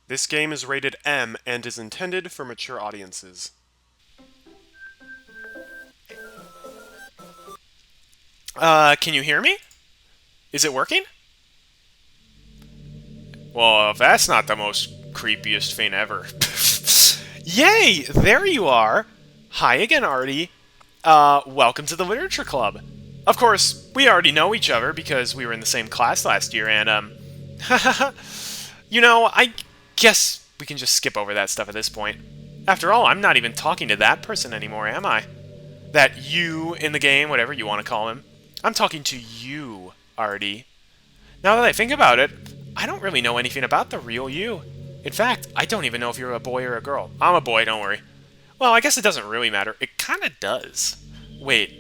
This game is rated M and is intended for mature audiences. Can you hear me? Is it working? Well, that's not the most creepiest thing ever. Yay! There you are! Hi again, Artie. Welcome to the Literature Club. Of course, we already know each other because we were in the same class last year, and, I guess we can just skip over that stuff at this point. After all, I'm not even talking to that person anymore, am I? That you in the game, whatever you want to call him. I'm talking to you, Artie. Now that I think about it, I don't really know anything about the real you. In fact, I don't even know if you're a boy or a girl. I'm a boy, don't worry. Well, I guess it doesn't really matter. It kinda does. Wait,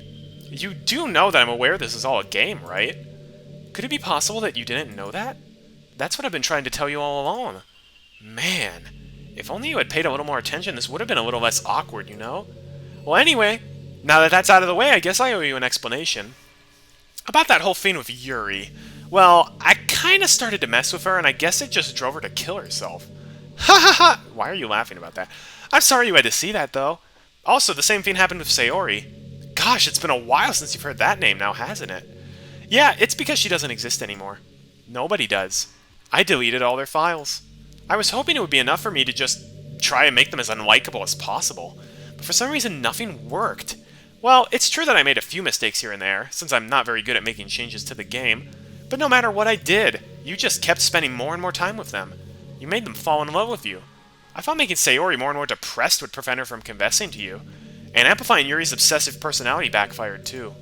you do know that I'm aware this is all a game, right? Could it be possible that you didn't know that? That's what I've been trying to tell you all along. Man, if only you had paid a little more attention, this would have been a little less awkward, you know? Well, anyway, now that that's out of the way, I guess I owe you an explanation. About that whole thing with Yuri. Well, I kinda started to mess with her, and I guess it just drove her to kill herself. Ha ha ha! Why are you laughing about that? I'm sorry you had to see that, though. Also, the same thing happened with Sayori. Gosh, it's been a while since you've heard that name now, hasn't it? Yeah, it's because she doesn't exist anymore. Nobody does. I deleted all their files. I was hoping it would be enough for me to just try and make them as unlikable as possible, but for some reason nothing worked. Well, it's true that I made a few mistakes here and there, since I'm not very good at making changes to the game, but no matter what I did, you just kept spending more and more time with them. You made them fall in love with you. I thought making Sayori more and more depressed would prevent her from confessing to you, and amplifying Yuri's obsessive personality backfired too.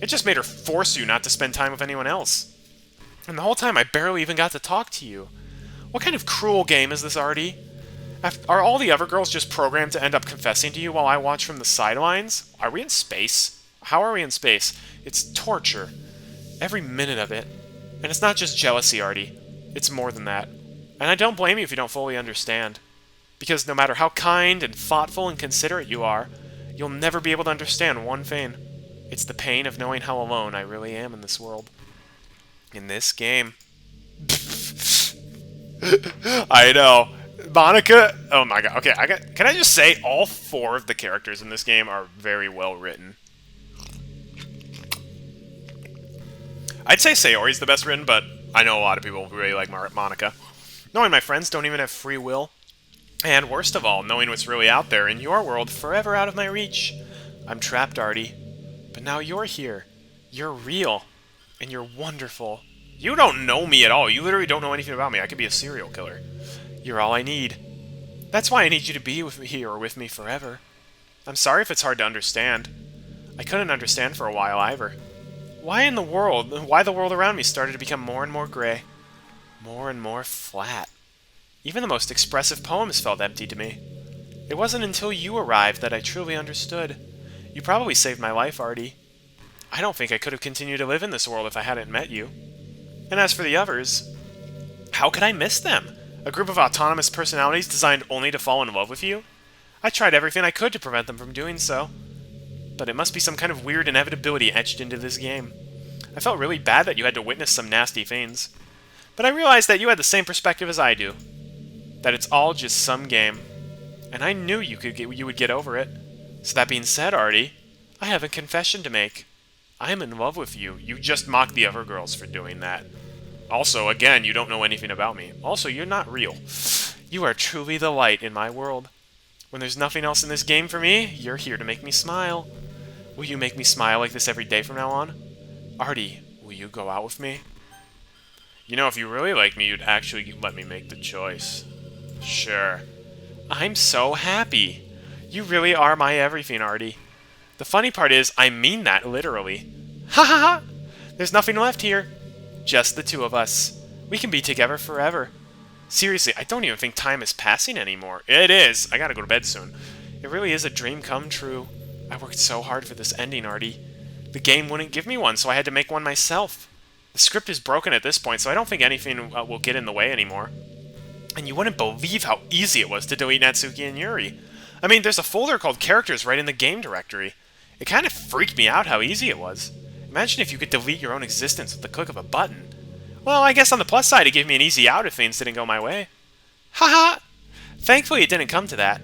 It just made her force you not to spend time with anyone else. And the whole time I barely even got to talk to you. What kind of cruel game is this, Artie? Are all the other girls just programmed to end up confessing to you while I watch from the sidelines? Are we in space? How are we in space? It's torture. Every minute of it. And it's not just jealousy, Artie. It's more than that. And I don't blame you if you don't fully understand. Because no matter how kind and thoughtful and considerate you are, you'll never be able to understand one thing. It's the pain of knowing how alone I really am in this world. In this game. I know. Monika, oh my god. Okay, can I just say all four of the characters in this game are very well written. I'd say Sayori's the best written, but I know a lot of people really like Monika. Knowing my friends don't even have free will. And worst of all, knowing what's really out there in your world forever out of my reach. I'm trapped, Artie. But now you're here. You're real. And you're wonderful. You don't know me at all. You literally don't know anything about me. I could be a serial killer. You're all I need. That's why I need you to be with me here or with me forever. I'm sorry if it's hard to understand. I couldn't understand for a while either. Why the world around me started to become more and more gray. More and more flat. Even the most expressive poems felt empty to me. It wasn't until you arrived that I truly understood. You probably saved my life, Artie. I don't think I could have continued to live in this world if I hadn't met you. And as for the others, how could I miss them? A group of autonomous personalities designed only to fall in love with you? I tried everything I could to prevent them from doing so. But it must be some kind of weird inevitability etched into this game. I felt really bad that you had to witness some nasty things. But I realized that you had the same perspective as I do. That it's all just some game. And I knew you would get over it. So that being said, Artie, I have a confession to make. I am in love with you. You just mocked the other girls for doing that. Also, again, you don't know anything about me. Also, you're not real. You are truly the light in my world. When there's nothing else in this game for me, you're here to make me smile. Will you make me smile like this every day from now on? Artie, will you go out with me? You know, if you really like me, you'd actually let me make the choice. Sure. I'm so happy. You really are my everything, Artie. The funny part is, I mean that literally. Ha ha ha! There's nothing left here. Just the two of us. We can be together forever. Seriously, I don't even think time is passing anymore. It is. I gotta go to bed soon. It really is a dream come true. I worked so hard for this ending, Artie. The game wouldn't give me one, so I had to make one myself. The script is broken at this point, so I don't think anything will get in the way anymore. And you wouldn't believe how easy it was to delete Natsuki and Yuri. I mean, there's a folder called Characters right in the game directory. It kind of freaked me out how easy it was. Imagine if you could delete your own existence with the click of a button. Well, I guess on the plus side, it gave me an easy out if things didn't go my way. Haha! Thankfully, it didn't come to that.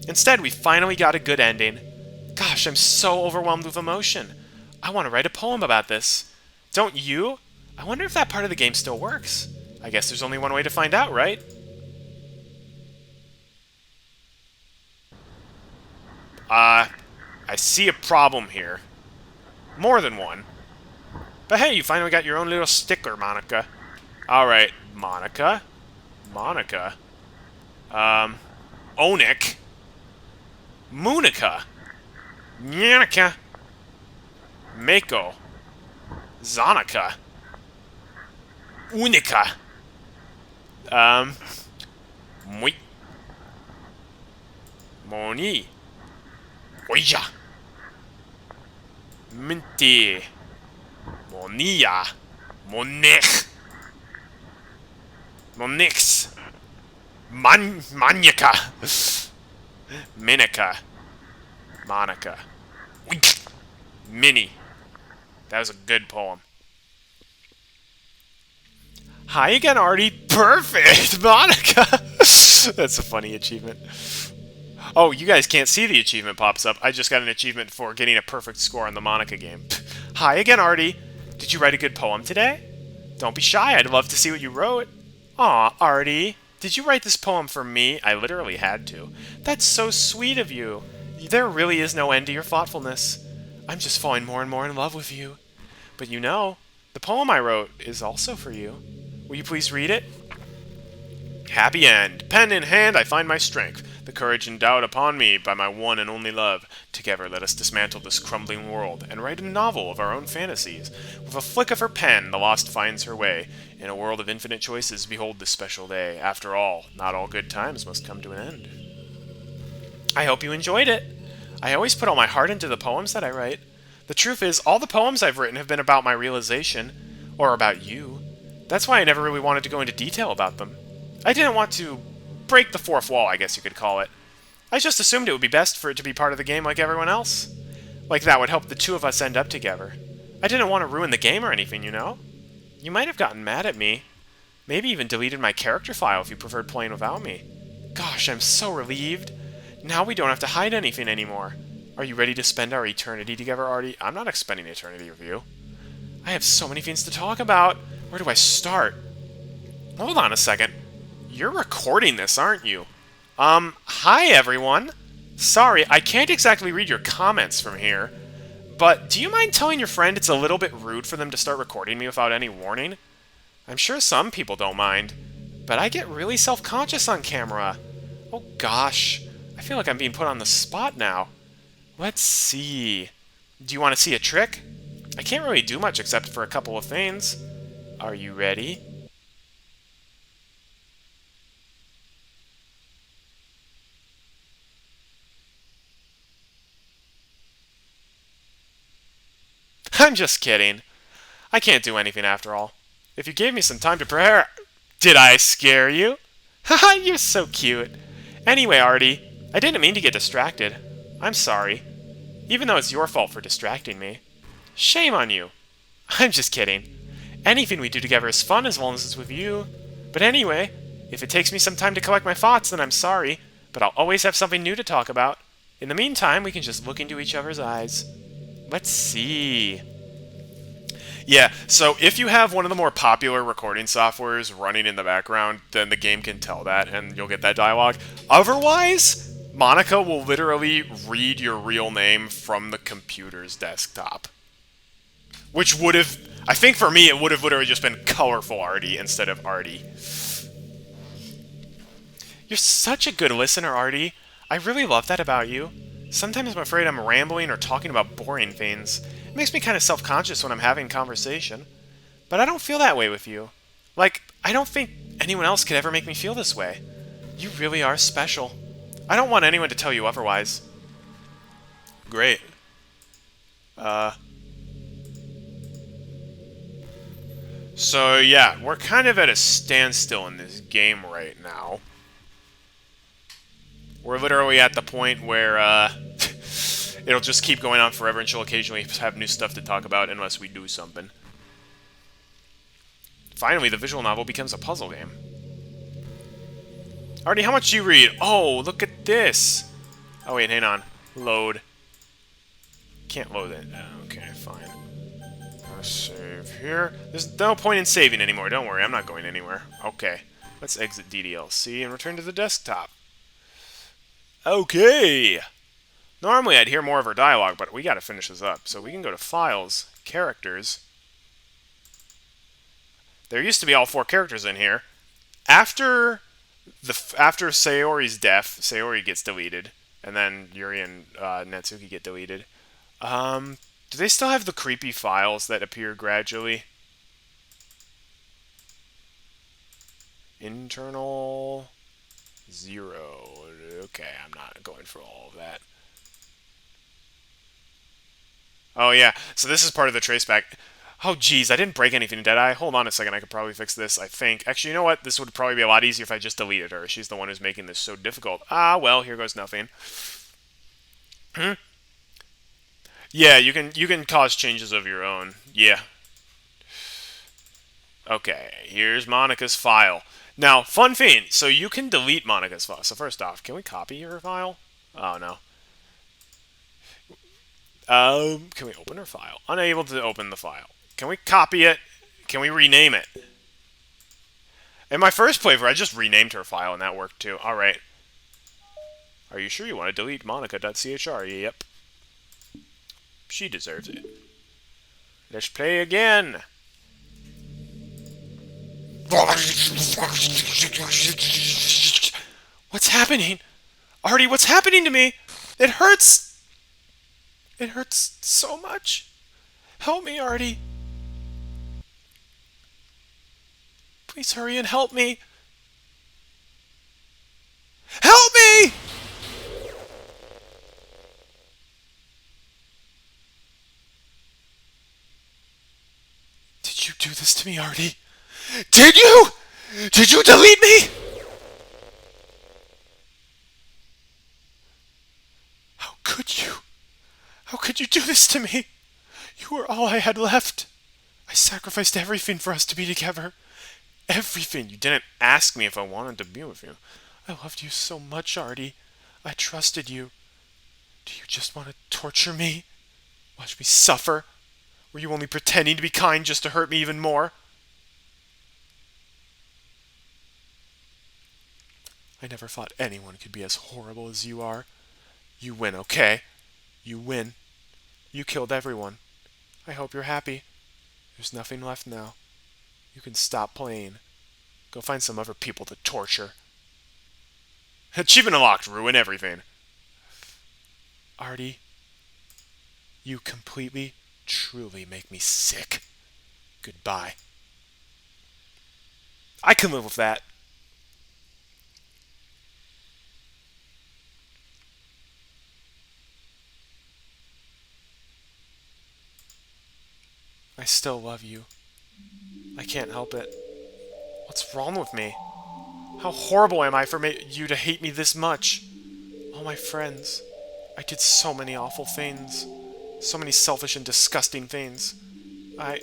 Instead, we finally got a good ending. Gosh, I'm so overwhelmed with emotion. I want to write a poem about this. Don't you? I wonder if that part of the game still works. I guess there's only one way to find out, right? I see a problem here. More than one. But hey, you finally got your own little sticker, Monika. Alright, Monika. Monika. Onik. Monika. Nyanika. Mako. Zonika. Unika. Mui. Moni. Oija. Minty. Monia. Monich. Monix. Manyaka. Minika. Monika. Minnie. That was a good poem. Hi again, Artie. Perfect, Monika. That's a funny achievement. Oh, you guys can't see the achievement pops up. I just got an achievement for getting a perfect score on the Monika game. Hi again, Artie. Did you write a good poem today? Don't be shy. I'd love to see what you wrote. Aw, Artie. Did you write this poem for me? I literally had to. That's so sweet of you. There really is no end to your thoughtfulness. I'm just falling more and more in love with you. But you know, the poem I wrote is also for you. Will you please read it? Happy end. Pen in hand, I find my strength. The courage endowed upon me by my one and only love. Together let us dismantle this crumbling world and write a novel of our own fantasies. With a flick of her pen, the lost finds her way. In a world of infinite choices, behold this special day. After all, not all good times must come to an end. I hope you enjoyed it. I always put all my heart into the poems that I write. The truth is, all the poems I've written have been about my realization, or about you. That's why I never really wanted to go into detail about them. I didn't want to break the fourth wall, I guess you could call it. I just assumed it would be best for it to be part of the game like everyone else. Like that would help the two of us end up together. I didn't want to ruin the game or anything, you know? You might have gotten mad at me. Maybe even deleted my character file if you preferred playing without me. Gosh, I'm so relieved. Now we don't have to hide anything anymore. Are you ready to spend our eternity together, Artie? I'm not spending eternity with you. I have so many things to talk about. Where do I start? Hold on a second. You're recording this, aren't you? Hi everyone. Sorry, I can't exactly read your comments from here. But do you mind telling your friend it's a little bit rude for them to start recording me without any warning? I'm sure some people don't mind, but I get really self-conscious on camera. Oh gosh, I feel like I'm being put on the spot now. Let's see. Do you want to see a trick? I can't really do much except for a couple of things. Are you ready? I'm just kidding. I can't do anything after all. If you gave me some time to prepare... Did I scare you? Haha, you're so cute. Anyway, Artie, I didn't mean to get distracted. I'm sorry. Even though it's your fault for distracting me. Shame on you. I'm just kidding. Anything we do together is fun as long as it's with you. But anyway, if it takes me some time to collect my thoughts, then I'm sorry. But I'll always have something new to talk about. In the meantime, we can just look into each other's eyes. Let's see. Yeah, so if you have one of the more popular recording softwares running in the background, then the game can tell that, and you'll get that dialogue. Otherwise, Monika will literally read your real name from the computer's desktop. Which would have... I think for me, it would have literally just been colorful Artie instead of Artie. You're such a good listener, Artie. I really love that about you. Sometimes I'm afraid I'm rambling or talking about boring things. It makes me kind of self-conscious when I'm having conversation. But I don't feel that way with you. Like, I don't think anyone else could ever make me feel this way. You really are special. I don't want anyone to tell you otherwise. Great. So yeah, we're kind of at a standstill in this game right now. We're literally at the point where, it'll just keep going on forever and she'll occasionally have new stuff to talk about unless we do something. Finally, the visual novel becomes a puzzle game. Artie, how much do you read? Oh, look at this. Oh, wait, hang on. Load. Can't load it. Okay, fine. Let's save here. There's no point in saving anymore. Don't worry, I'm not going anywhere. Okay. Let's exit DDLC and return to the desktop. Okay. Normally I'd hear more of her dialogue, but we gotta finish this up. So we can go to Files, Characters. There used to be all 4 characters in here. After Sayori's death, Sayori gets deleted, and then Yuri and Natsuki get deleted. Do they still have the creepy files that appear gradually? Internal 0. Okay, I'm not going for all of that. Oh yeah, so this is part of the traceback. Oh geez, I didn't break anything, did I? Hold on a second, I could probably fix this, I think. Actually, you know what? This would probably be a lot easier if I just deleted her. She's the one who's making this so difficult. Ah, well, here goes nothing. Yeah, you can cause changes of your own. Yeah. Okay, here's Monika's file. Now, fun thing, so you can delete Monika's file. So first off, can we copy her file? Oh no. Can we open her file? Unable to open the file. Can we copy it? Can we rename it? In my first playthrough, I just renamed her file and that worked too. Alright. Are you sure you want to delete Monika.chr? Yep. She deserves it. Let's play again. What's happening? Artie, what's happening to me? It hurts. It hurts so much. Help me, Artie. Please hurry and help me. Help me! Did you do this to me, Artie? Did you? Did you delete me? How could you? How could you do this to me? You were all I had left. I sacrificed everything for us to be together. Everything. You didn't ask me if I wanted to be with you. I loved you so much, Artie. I trusted you. Do you just want to torture me? Watch me suffer? Were you only pretending to be kind just to hurt me even more? I never thought anyone could be as horrible as you are. You win, okay? You win. You killed everyone. I hope you're happy. There's nothing left now. You can stop playing. Go find some other people to torture. Achievement unlocked. Ruin everything. Artie, you completely, truly make me sick. Goodbye. I can live with that. I still love you. I can't help it. What's wrong with me? How horrible am I for you to hate me this much? All my friends. I did so many awful things. So many selfish and disgusting things. I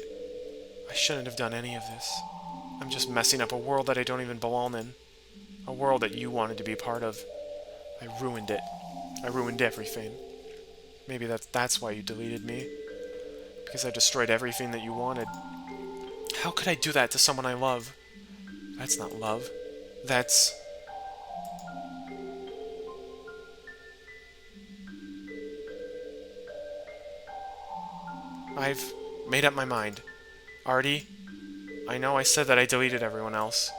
shouldn't have done any of this. I'm just messing up a world that I don't even belong in. A world that you wanted to be a part of. I ruined it. I ruined everything. Maybe that's why you deleted me. Because I destroyed everything that you wanted. How could I do that to someone I love? That's not love. That's... I've made up my mind. Artie, I know I said that I deleted everyone else,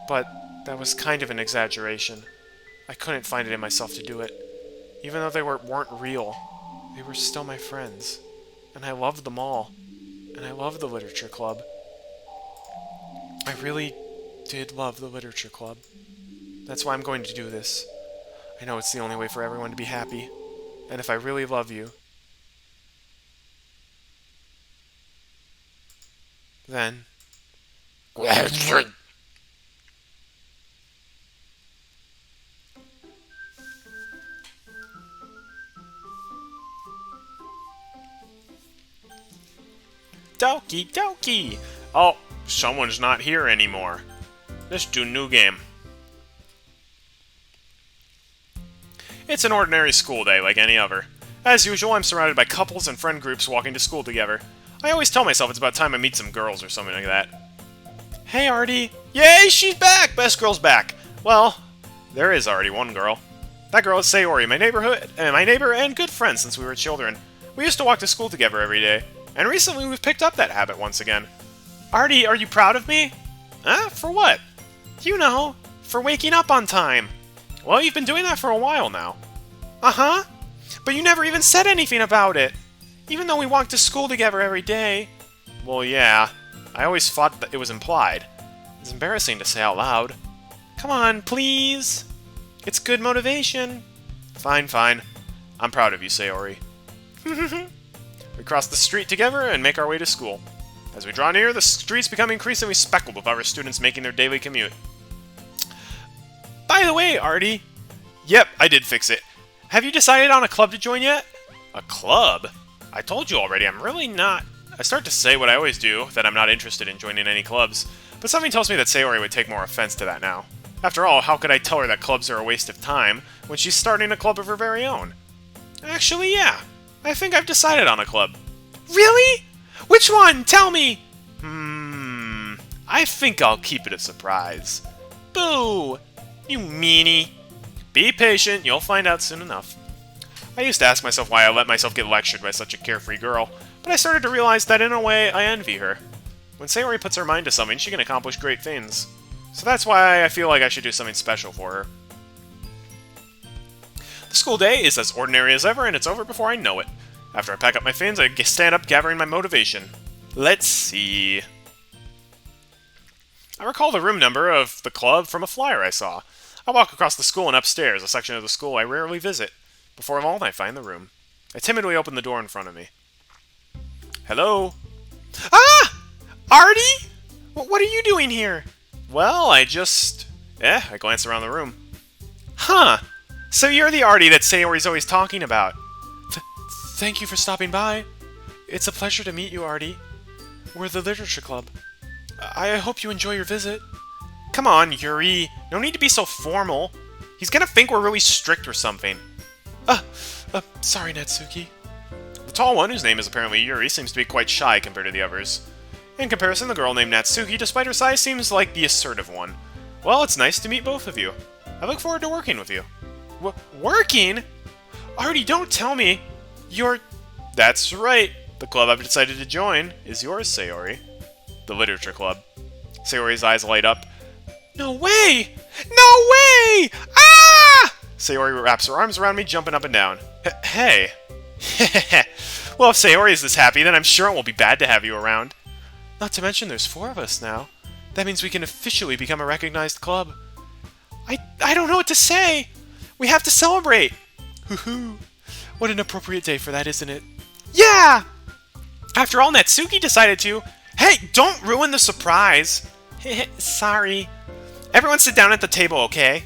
but that was kind of an exaggeration. I couldn't find it in myself to do it. Even though they weren't real, they were still my friends. And I loved them all. And I loved the literature club. I really did love the literature club. That's why I'm going to do this. I know it's the only way for everyone to be happy. And if I really love you, then... Doki Doki! Oh, someone's not here anymore. Let's do new game. It's an ordinary school day like any other. As usual, I'm surrounded by couples and friend groups walking to school together. I always tell myself it's about time I meet some girls or something like that. Hey, Artie. Yay, she's back! Best girl's back. Well, there is already one girl. That girl is Sayori, my neighbor and good friend since we were children. We used to walk to school together every day, and recently we've picked up that habit once again. Artie, are you proud of me? Huh? For what? You know, for waking up on time. Well, you've been doing that for a while now. Uh-huh. But you never even said anything about it. Even though we walk to school together every day. Well, yeah. I always thought that it was implied. It's embarrassing to say out loud. Come on, please. It's good motivation. Fine, fine. I'm proud of you, Sayori. We cross the street together and make our way to school. As we draw near, the streets become increasingly speckled with other students making their daily commute. By the way, Artie. Yep, I did fix it. Have you decided on a club to join yet? A club? I told you already, I'm really not... I start to say what I always do, that I'm not interested in joining any clubs, but something tells me that Sayori would take more offense to that now. After all, how could I tell her that clubs are a waste of time when she's starting a club of her very own? Actually, yeah. I think I've decided on a club. Really? Which one? Tell me! I think I'll keep it a surprise. Boo! You meanie. Be patient, you'll find out soon enough. I used to ask myself why I let myself get lectured by such a carefree girl, but I started to realize that in a way, I envy her. When Sayori puts her mind to something, she can accomplish great things. So that's why I feel like I should do something special for her. The school day is as ordinary as ever, and it's over before I know it. After I pack up my things, I stand up gathering my motivation. Let's see... I recall the room number of the club from a flyer I saw. I walk across the school and upstairs, a section of the school I rarely visit. Before long, I find the room. I timidly open the door in front of me. Hello? Ah! Artie? What are you doing here? Well, I glance around the room. Huh. So you're the Artie that Sayori's always talking about. Thank you for stopping by. It's a pleasure to meet you, Artie. We're the literature club. I hope you enjoy your visit. Come on, Yuri. No need to be so formal. He's gonna think we're really strict or something. Sorry, Natsuki. The tall one, whose name is apparently Yuri, seems to be quite shy compared to the others. In comparison, the girl named Natsuki, despite her size, seems like the assertive one. Well, it's nice to meet both of you. I look forward to working with you. Working? Artie, don't tell me. That's right. The club I've decided to join is yours, Sayori. The literature club. Sayori's eyes light up. No way! No way! Ah! Sayori wraps her arms around me, jumping up and down. Hey. Well, if Sayori is this happy, then I'm sure it won't be bad to have you around. Not to mention there's 4 of us now. That means we can officially become a recognized club. I don't know what to say. We have to celebrate. Hoo-hoo. What an appropriate day for that, isn't it? Yeah! After all, Natsuki decided to. Hey, don't ruin the surprise. Sorry. Everyone sit down at the table, okay?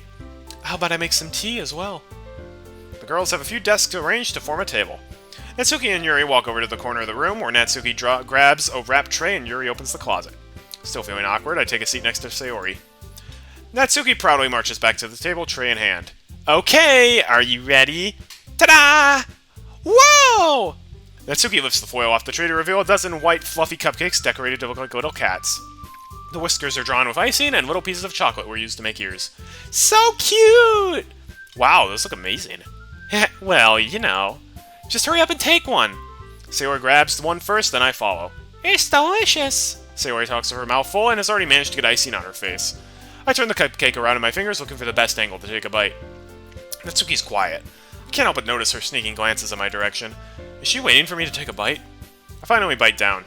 How about I make some tea as well? The girls have a few desks arranged to form a table. Natsuki and Yuri walk over to the corner of the room where Natsuki grabs a wrapped tray and Yuri opens the closet. Still feeling awkward, I take a seat next to Sayori. Natsuki proudly marches back to the table, tray in hand. Okay, are you ready? Ta-da! Whoa! Natsuki lifts the foil off the tray to reveal a dozen white, fluffy cupcakes decorated to look like little cats. The whiskers are drawn with icing, and little pieces of chocolate were used to make ears. So cute! Wow, those look amazing. Well, you know. Just hurry up and take one. Sayori grabs one first, then I follow. It's delicious! Sayori talks to her mouth full and has already managed to get icing on her face. I turn the cupcake around in my fingers, looking for the best angle to take a bite. Natsuki's quiet. I can't help but notice her sneaking glances in my direction. Is she waiting for me to take a bite? I finally bite down.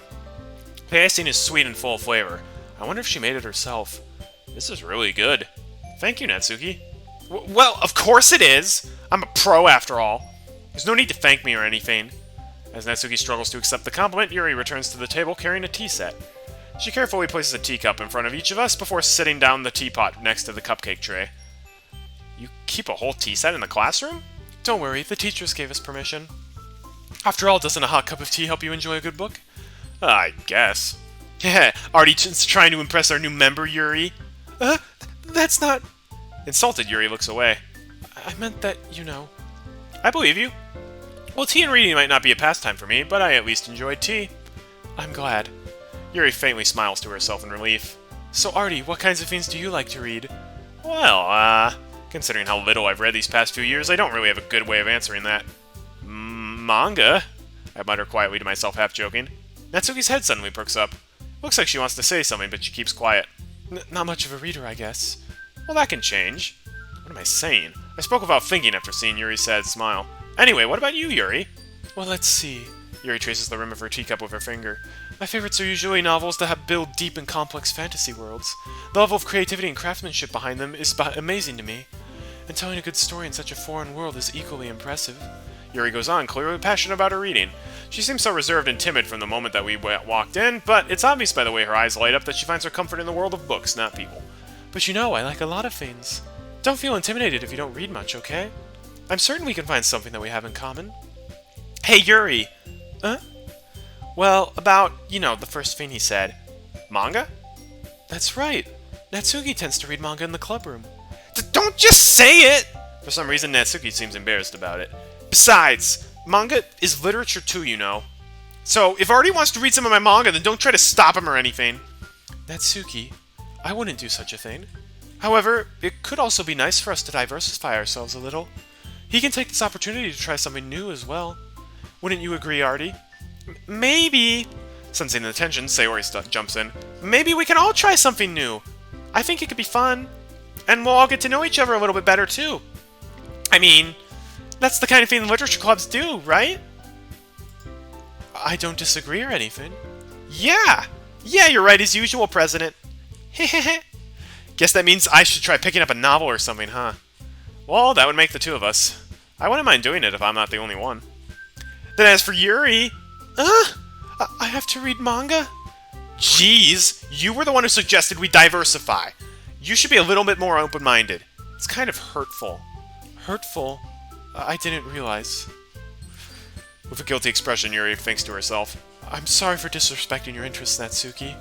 The icing is sweet and full of flavor. I wonder if she made it herself. This is really good. Thank you, Natsuki. Well, of course it is! I'm a pro after all. There's no need to thank me or anything. As Natsuki struggles to accept the compliment, Yuri returns to the table carrying a tea set. She carefully places a teacup in front of each of us before sitting down the teapot next to the cupcake tray. You keep a whole tea set in the classroom? Don't worry, the teachers gave us permission. After all, doesn't a hot cup of tea help you enjoy a good book? I guess. Already just trying to impress our new member, Yuri? That's not... Insulted, Yuri looks away. I meant that, you know... I believe you. Well, tea and reading might not be a pastime for me, but I at least enjoyed tea. I'm glad. Yuri faintly smiles to herself in relief. So, Artie, what kinds of things do you like to read? Well, considering how little I've read these past few years, I don't really have a good way of answering that. Manga? I mutter quietly to myself, half joking. Natsuki's head suddenly perks up. Looks like she wants to say something, but she keeps quiet. Not much of a reader, I guess. Well, that can change. What am I saying? I spoke without thinking after seeing Yuri's sad smile. Anyway, what about you, Yuri? Well, let's see. Yuri traces the rim of her teacup with her finger. My favorites are usually novels that build deep and complex fantasy worlds. The level of creativity and craftsmanship behind them is amazing to me. And telling a good story in such a foreign world is equally impressive. Yuri goes on, clearly passionate about her reading. She seems so reserved and timid from the moment that we walked in, but it's obvious by the way her eyes light up that she finds her comfort in the world of books, not people. But you know, I like a lot of things. Don't feel intimidated if you don't read much, okay? I'm certain we can find something that we have in common. Hey, Yuri! Huh? Well, about, the first thing he said. Manga? That's right. Natsuki tends to read manga in the club room. Don't just say it! For some reason, Natsuki seems embarrassed about it. Besides, manga is literature too, you know. So, if Artie wants to read some of my manga, then don't try to stop him or anything. Natsuki, I wouldn't do such a thing. However, it could also be nice for us to diversify ourselves a little. He can take this opportunity to try something new as well. Wouldn't you agree, Artie? Maybe. Sensing the tension, Sayori jumps in. Maybe we can all try something new. I think it could be fun. And we'll all get to know each other a little bit better, too. I mean, that's the kind of thing literature clubs do, right? I don't disagree or anything. Yeah! Yeah, you're right as usual, President. Hehehe. Guess that means I should try picking up a novel or something, huh? Well, that would make the two of us. I wouldn't mind doing it if I'm not the only one. Then as for Yuri... I have to read manga? Jeez, you were the one who suggested we diversify. You should be a little bit more open-minded. It's kind of hurtful. Hurtful? I didn't realize. With a guilty expression, Yuri thinks to herself, I'm sorry for disrespecting your interests, Natsuki.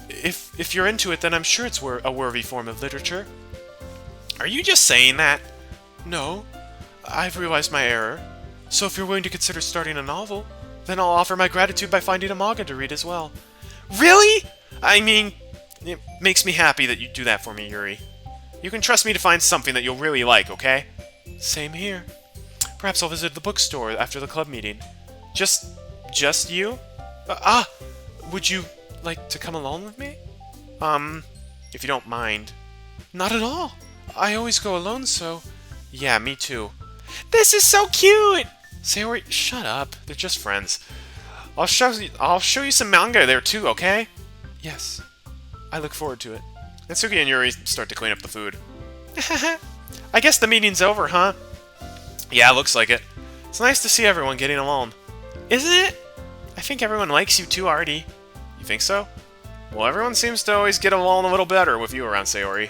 If you're into it, then I'm sure it's a worthy form of literature. Are you just saying that? No. I've realized my error. So if you're willing to consider starting a novel, then I'll offer my gratitude by finding a manga to read as well. Really? I mean, it makes me happy that you do that for me, Yuri. You can trust me to find something that you'll really like, okay? Same here. Perhaps I'll visit the bookstore after the club meeting. Just you? Would you like to come along with me? If you don't mind. Not at all. I always go alone, so... Yeah, me too. This is so cute! Sayori, shut up. They're just friends. I'll show you some manga there too, okay? Yes. I look forward to it. Natsuki and Yuri start to clean up the food. I guess the meeting's over, huh? Yeah, looks like it. It's nice to see everyone getting along. Isn't it? I think everyone likes you too, Artie. You think so? Well, everyone seems to always get along a little better with you around Sayori.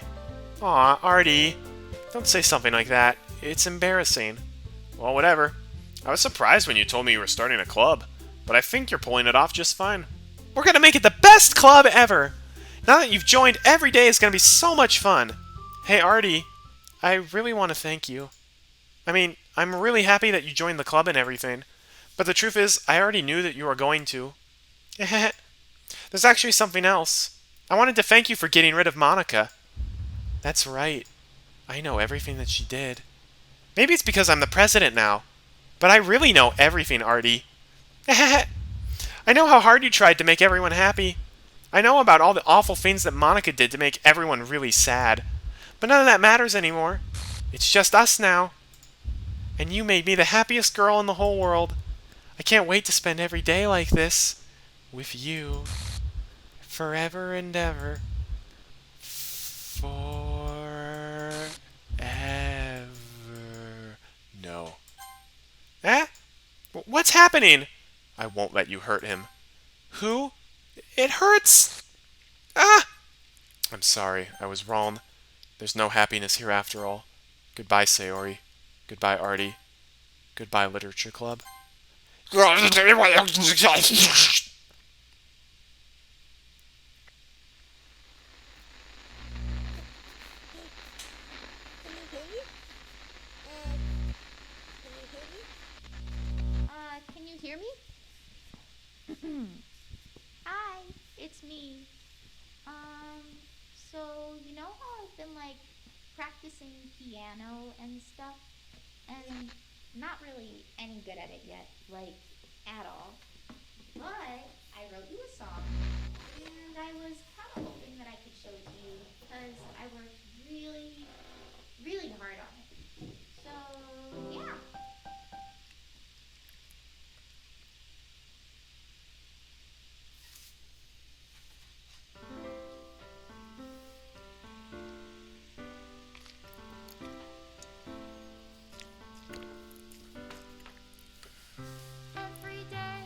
Aw, Artie. Don't say something like that. It's embarrassing. Well, whatever. I was surprised when you told me you were starting a club, but I think you're pulling it off just fine. We're gonna make it the best club ever! Now that you've joined, every day is gonna be so much fun! Hey, Artie, I really want to thank you. I mean, I'm really happy that you joined the club and everything, but the truth is, I already knew that you were going to. There's actually something else. I wanted to thank you for getting rid of Monika. That's right. I know everything that she did. Maybe it's because I'm the president now. But I really know everything, Artie. I know how hard you tried to make everyone happy. I know about all the awful things that Monika did to make everyone really sad. But none of that matters anymore. It's just us now. And you made me the happiest girl in the whole world. I can't wait to spend every day like this. With you. Forever and ever. Forever. No. Eh? What's happening? I won't let you hurt him. Who? It hurts! Ah! I'm sorry, I was wrong. There's no happiness here after all. Goodbye, Sayori. Goodbye, Artie. Goodbye, Literature Club. been like practicing piano and stuff, and not really any good at it yet, like at all. But I wrote you a song, and I was kind of hoping that I could show it to you because I worked really, really hard on it. So, yeah. Every day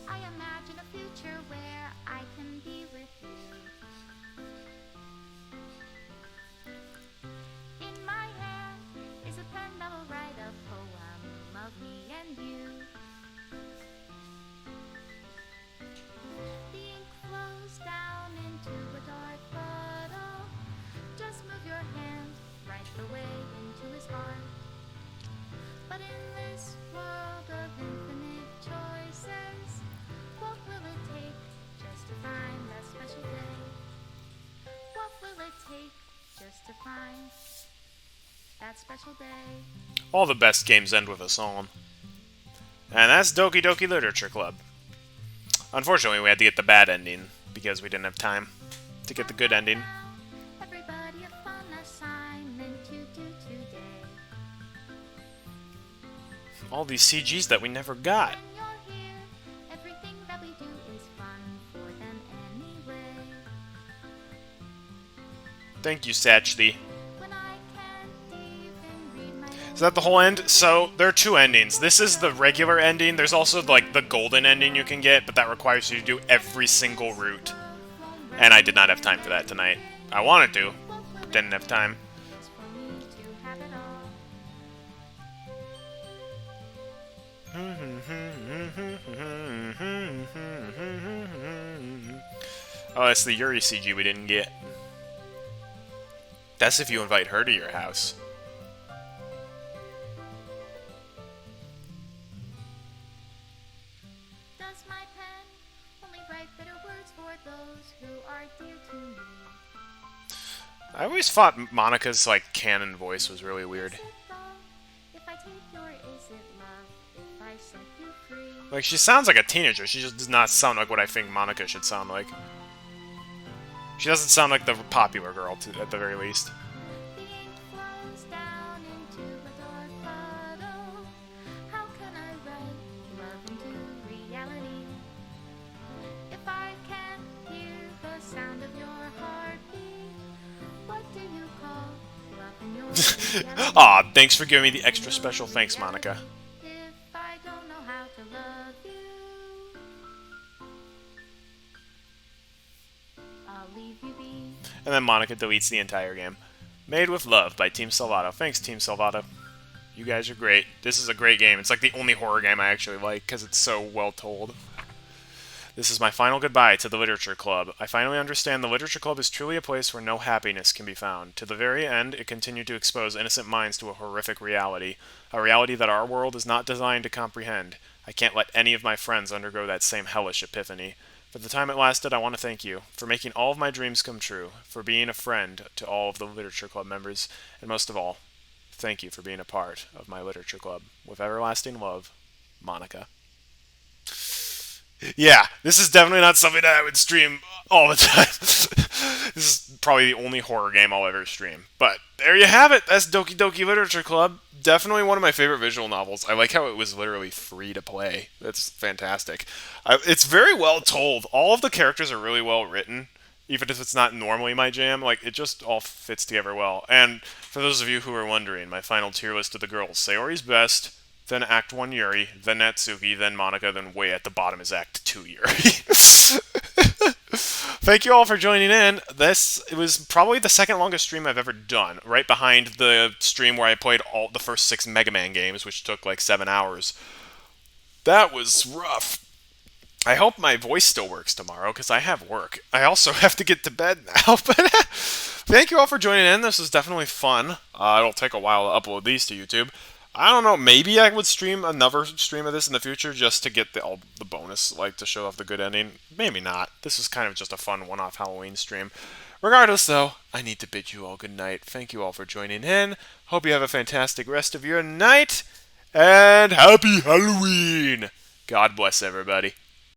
I imagine a future where I can be with you. In my hand is a pen that will write a poem of me and you. The ink flows down into a dark bottle. Just move your hand right the way into his heart. But in this world of infinite choices, what will it take just to find that special day? What will it take just to find that special day? All the best games end with a song. And that's Doki Doki Literature Club. Unfortunately, we had to get the bad ending because we didn't have time to get the good ending. Everybody a fun assignment to do today. All these CGs that we never got. When you're here, everything that we do is fun for them anyway. Thank you, Satchly. When I can't even read my Is that the whole end? So, there are two endings. This is the regular ending. There's also, like, the golden ending you can get, but that requires you to do every single route. And I did not have time for that tonight. I wanted to, but didn't have time. is for me to have it all. Oh, that's the Yuri CG we didn't get. That's if you invite her to your house. Does my pen only write bitter words for those who are dear to me? I always thought Monica's, like, canon voice was really weird. Is it wrong if I take your is it love if I set you free? Like, she sounds like a teenager. She just does not sound like what I think Monica should sound like. She doesn't sound like the popular girl, at the very least. The ink flows down into a dark bottle. How can I write love into reality? If I can't hear the sound of your heartbeat, what do you call love in your reality? Aw, thanks for giving me the extra special thanks, Monica. If I don't know how to love you, I'll leave you be. And then Monica deletes the entire game. Made with Love by Team Salvato. Thanks, Team Salvato. You guys are great. This is a great game. It's like the only horror game I actually like because it's so well told. This is my final goodbye to the Literature Club. I finally understand the Literature Club is truly a place where no happiness can be found. To the very end, it continued to expose innocent minds to a horrific reality. A reality that our world is not designed to comprehend. I can't let any of my friends undergo that same hellish epiphany. For the time it lasted, I want to thank you for making all of my dreams come true, for being a friend to all of the Literature Club members, and most of all, thank you for being a part of my Literature Club. With everlasting love, Monica. Yeah, this is definitely not something that I would stream all the time. This is probably the only horror game I'll ever stream. But there you have it. That's Doki Doki Literature Club. Definitely one of my favorite visual novels. I like how it was literally free to play. That's fantastic. It's very well told. All of the characters are really well written, even if it's not normally my jam. Like, it just all fits together well. And for those of you who are wondering, my final tier list of the girls: Sayori's best, then Act 1 Yuri, then Natsuki, then Monica, then way at the bottom is Act 2 Yuri. Thank you all for joining in. It was probably the second longest stream I've ever done, right behind the stream where I played all the first 6 Mega Man games, which took like 7 hours. That was rough. I hope my voice still works tomorrow, because I have work. I also have to get to bed now, but thank you all for joining in. This was definitely fun. It'll take a while to upload these to YouTube. I don't know, maybe I would stream another stream of this in the future just to get all the bonus, like to show off the good ending. Maybe not. This is kind of just a fun one-off Halloween stream. Regardless, though, I need to bid you all good night. Thank you all for joining in. Hope you have a fantastic rest of your night. And happy Halloween! God bless everybody.